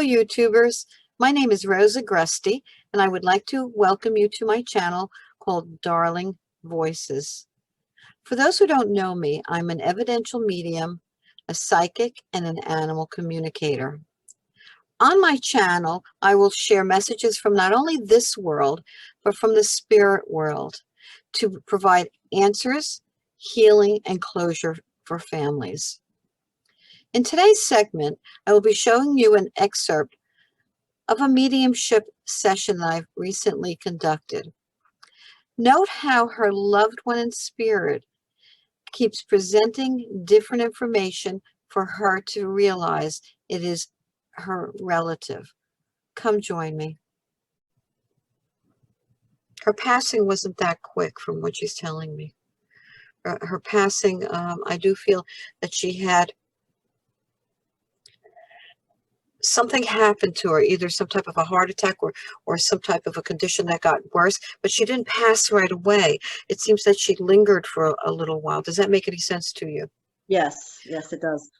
Hello, YouTubers. My name is Rosa Grusty, and I would like to welcome you to my channel called Darling Voices. For those who don't know me, I'm an evidential medium, a psychic, and an animal communicator. On my channel, I will share messages from not only this world, but from the spirit world to provide answers, healing, and closure for families. In today's segment, I will be showing you an excerpt of a mediumship session that I've recently conducted. Note how her loved one in spirit keeps presenting different information for her to realize it is her relative. Come join me. Her passing wasn't that quick from what she's telling me. Her passing, I do feel that she had something happened to her, either some type of a heart attack or some type of a condition that got worse, but she didn't pass right away. It seems that she lingered for a little while. Does that make any sense to you? Yes, it does.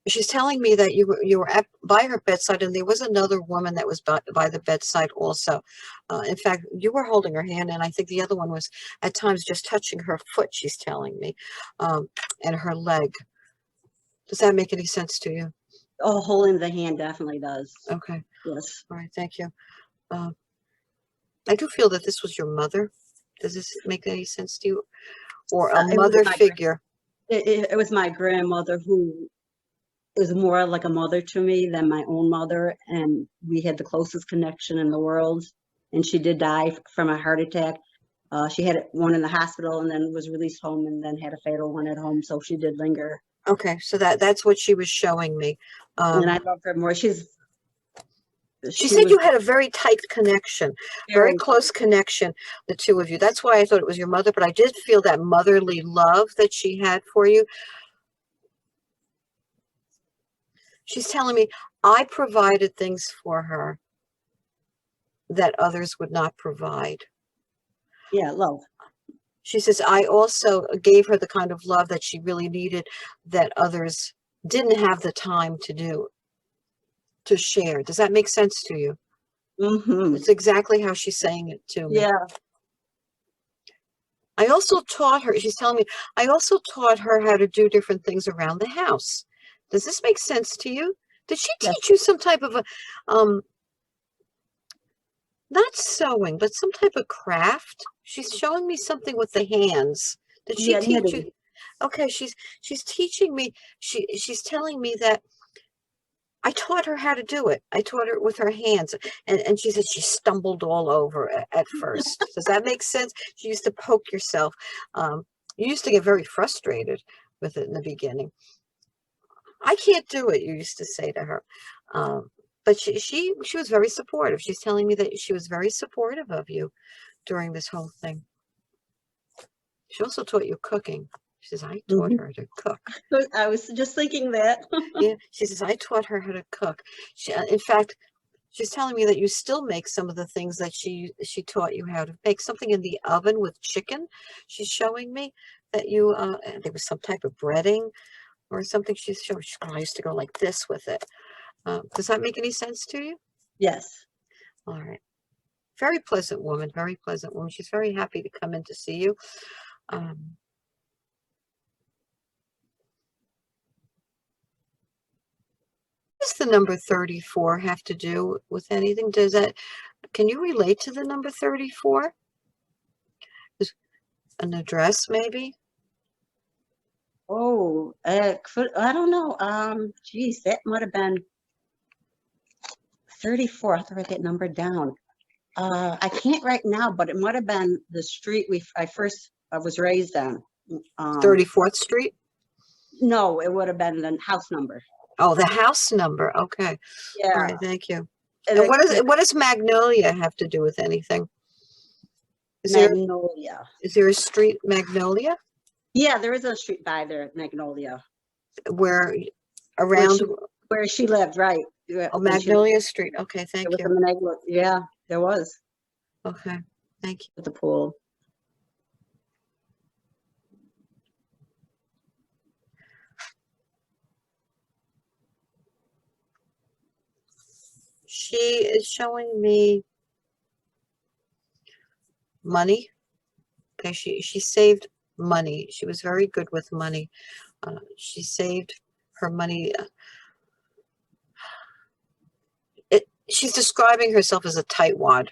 She's telling me that you were by her bedside, and there was another woman that was by the bedside also. In fact, you were holding her hand, and I think the other one was at times just touching her foot, she's telling me, and her leg. Does that make any sense to you? Oh, holding the hand definitely does. Okay. Yes. All right, thank you. I do feel that this was your mother. Does this make any sense to you? Or a mother figure? It was my grandmother, who is more like a mother to me than my own mother, and we had the closest connection in the world. And she did die from a heart attack. She had one in the hospital and then was released home, and then had a fatal one at home, so she did linger. Okay, so that's what she was showing me. And I love her more. She said you had a very tight connection, very close connection, the two of you. That's why I thought it was your mother, but I did feel that motherly love that she had for you. She's telling me, I provided things for her that others would not provide. Yeah, love. She says, I also gave her the kind of love that she really needed that others didn't have the time to do, to share. Does that make sense to you? Mm-hmm. It's exactly how she's saying it to me. Yeah. I also taught her, she's telling me, I also taught her how to do different things around the house. Does this make sense to you? Did she teach you some type of a, not sewing, but some type of craft? She's showing me something with the hands. Did she teach you? Okay, she's teaching me, she's telling me that I taught her how to do it. I taught her with her hands. And she said she stumbled all over at first. Does that make sense? She used to poke yourself. You used to get very frustrated with it in the beginning. I can't do it, you used to say to her. But she was very supportive. She's telling me that she was very supportive of you during this whole thing. She also taught you cooking. She says, I taught her to cook. I was just thinking that. Yeah, she says, I taught her how to cook. In fact, she's telling me that you still make some of the things that she taught you how to make. Something in the oven with chicken. She's showing me that you, there was some type of breading or something she's showing. I used to go like this with it. Does that make any sense to you? Yes. All right. Very pleasant woman, very pleasant woman. She's very happy to come in to see you. Does the number 34 have to do with anything? Does that, can you relate to the number 34? An address, maybe? Oh, I don't know. Geez, that might have been 34. I have to write that number down. I can't right now, but it might have been the street I was raised on. 34th Street? No, it would have been the house number. Oh, the house number. Okay. Yeah. All right, thank you. And what does Magnolia have to do with anything? Magnolia. Is there a street, Magnolia? Yeah, there is a street by there, Magnolia. Where she lived, right. Oh, Magnolia Street. Okay, thank you. Yeah, there was. Okay, thank you. At the pool. She is showing me money. Okay, she saved money. She was very good with money. She saved her money. She's describing herself as a tightwad,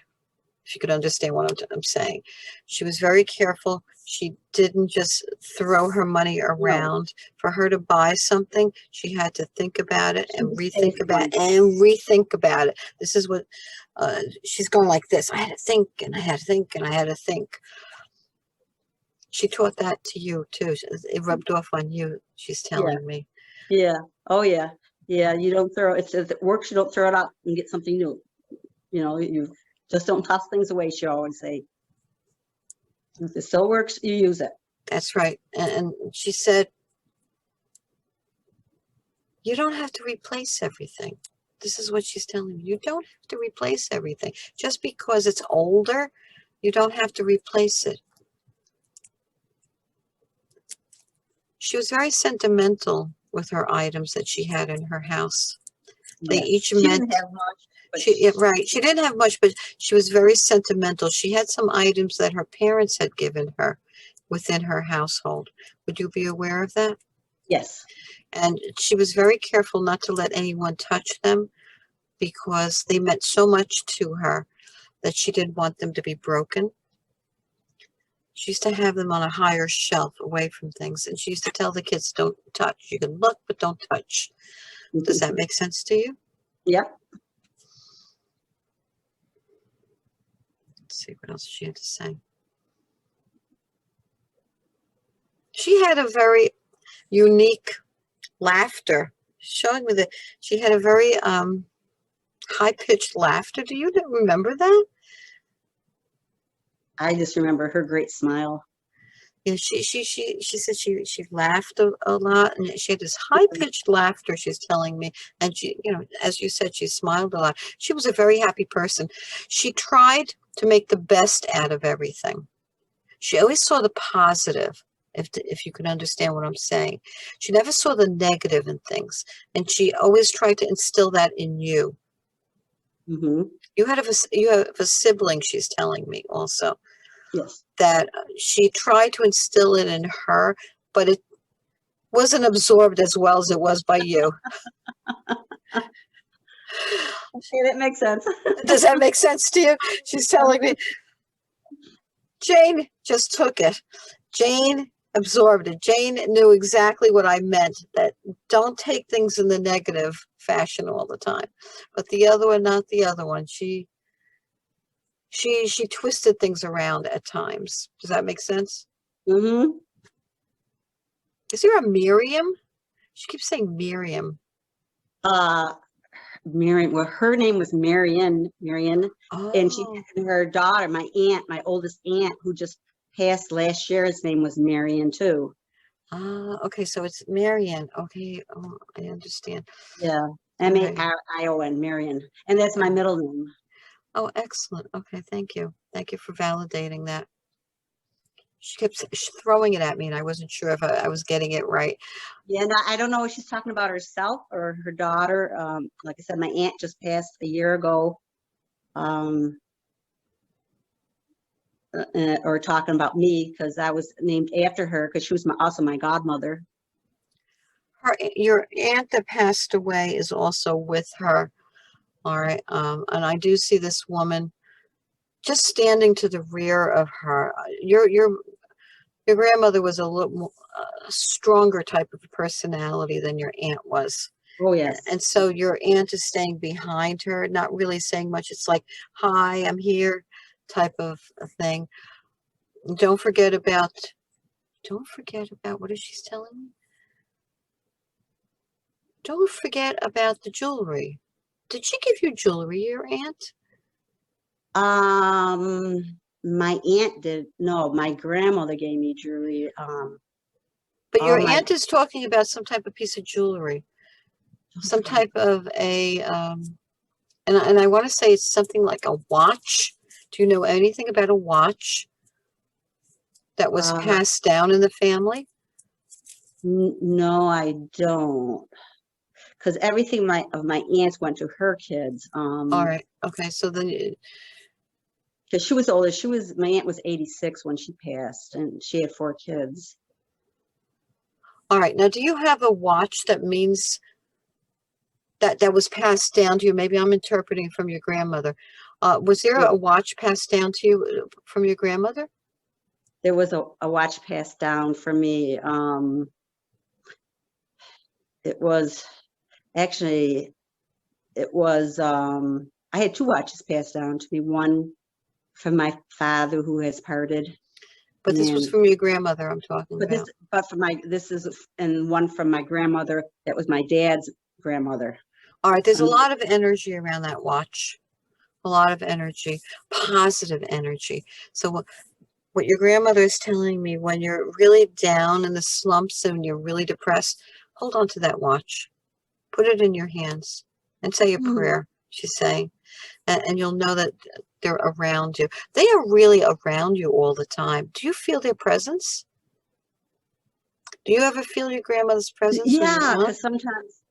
if you could understand what I'm saying. She was very careful. She didn't just throw her money No, around. For her to buy something, she had to think about it she and rethink saved about it money. and rethink about it. This is what she's going like this. I had to think and I had to think and I had to think. She taught that to you too. It rubbed off on you, she's Yeah, telling me. yeah. Oh, yeah. Yeah, you don't throw it. If it works, you don't throw it out and get something new. You know, you just don't toss things away, she always say. If it still works, you use it. That's right. And she said, you don't have to replace everything. This is what she's telling me. You don't have to replace everything. Just because it's older, you don't have to replace it. She was very sentimental with her items that she had in her house. They Yeah, each she meant, didn't have much, but right. She didn't have much, but she was very sentimental. She had some items that her parents had given her within her household. Would you be aware of that? yes. And she was very careful not to let anyone touch them because they meant so much to her that she didn't want them to be broken. She used to have them on a higher shelf away from things. And she used to tell the kids, don't touch. You can look, but don't touch. Does that make sense to you? Yep. Let's see what else she had to say. She had a very unique laughter, showing me that she had a very high-pitched laughter. Do you remember that? I just remember her great smile. Yeah, she said she laughed a lot, and she had this high-pitched laughter, she's telling me. And she, as you said, she smiled a lot. She was a very happy person. She tried to make the best out of everything. She always saw the positive, if you can understand what I'm saying. She never saw the negative in things, and she always tried to instill that in you. Hmm. You have a sibling, she's telling me also, Yes. that she tried to instill it in her, but it wasn't absorbed as well as it was by you. Okay, that makes sense. Does that make sense to you? She's telling me, Jayne just took it. Jayne absorbed it. Jayne knew exactly what I meant, that don't take things in the negative fashion all the time. But the other one, not the other one. She twisted things around at times. Does that make sense? Hmm. Is there a Miriam? She keeps saying Miriam. Uh, Marion, well, her name was Marion, and she Oh, and her daughter, my aunt, my oldest aunt, who just passed last year, his name was Marion too. okay. So it's Marian. Okay. Oh, I understand. Yeah, All right. Marion, Marion, and that's my middle name. Oh, excellent. Okay. Thank you. Thank you for validating that. She kept throwing it at me, and I wasn't sure if I was getting it right. Yeah, and I don't know if she's talking about herself or her daughter. Like I said, my aunt just passed a year ago. Um, or talking about me because I was named after her because she was also my godmother. Your aunt that passed away is also with her. All right. And I do see this woman just standing to the rear of her. Your grandmother was a little more, stronger type of personality than your aunt was. Oh, yes. And so your aunt is staying behind her, not really saying much. It's like, hi, I'm here type of a thing. Don't forget about, what is she telling me? Don't forget about the jewelry. Did she give you jewelry, your aunt? My aunt did. No, my grandmother gave me jewelry. But All your my, aunt is talking about some type of piece of jewelry, some type of and I want to say it's something like a watch. Do you know anything about a watch that was uh, passed down in the family? no, I don't. because everything of my aunts went to her kids. All right. Okay. So then, Because she was older. My aunt was 86 when she passed, and she had 4 kids. all right. Now, do you have a watch that means that was passed down to you? Maybe I'm interpreting from your grandmother. Was there Yeah, a watch passed down to you from your grandmother? there was a watch passed down for me. It was actually, I had 2 watches passed down to me. One from my father who has parted, But this was and from your grandmother I'm talking about. and one from my grandmother. That was my dad's grandmother. All right. There's a Um, lot of energy around that watch. A lot of energy, positive energy. So what your grandmother is telling me, when you're really down in the slumps and you're really depressed, hold on to that watch. Put it in your hands and say a mhm. prayer, she's saying. And you'll know that they're around you. They are really around you all the time. Do you feel their presence? Do you ever feel your grandmother's presence or your Yeah, aunt? because sometimes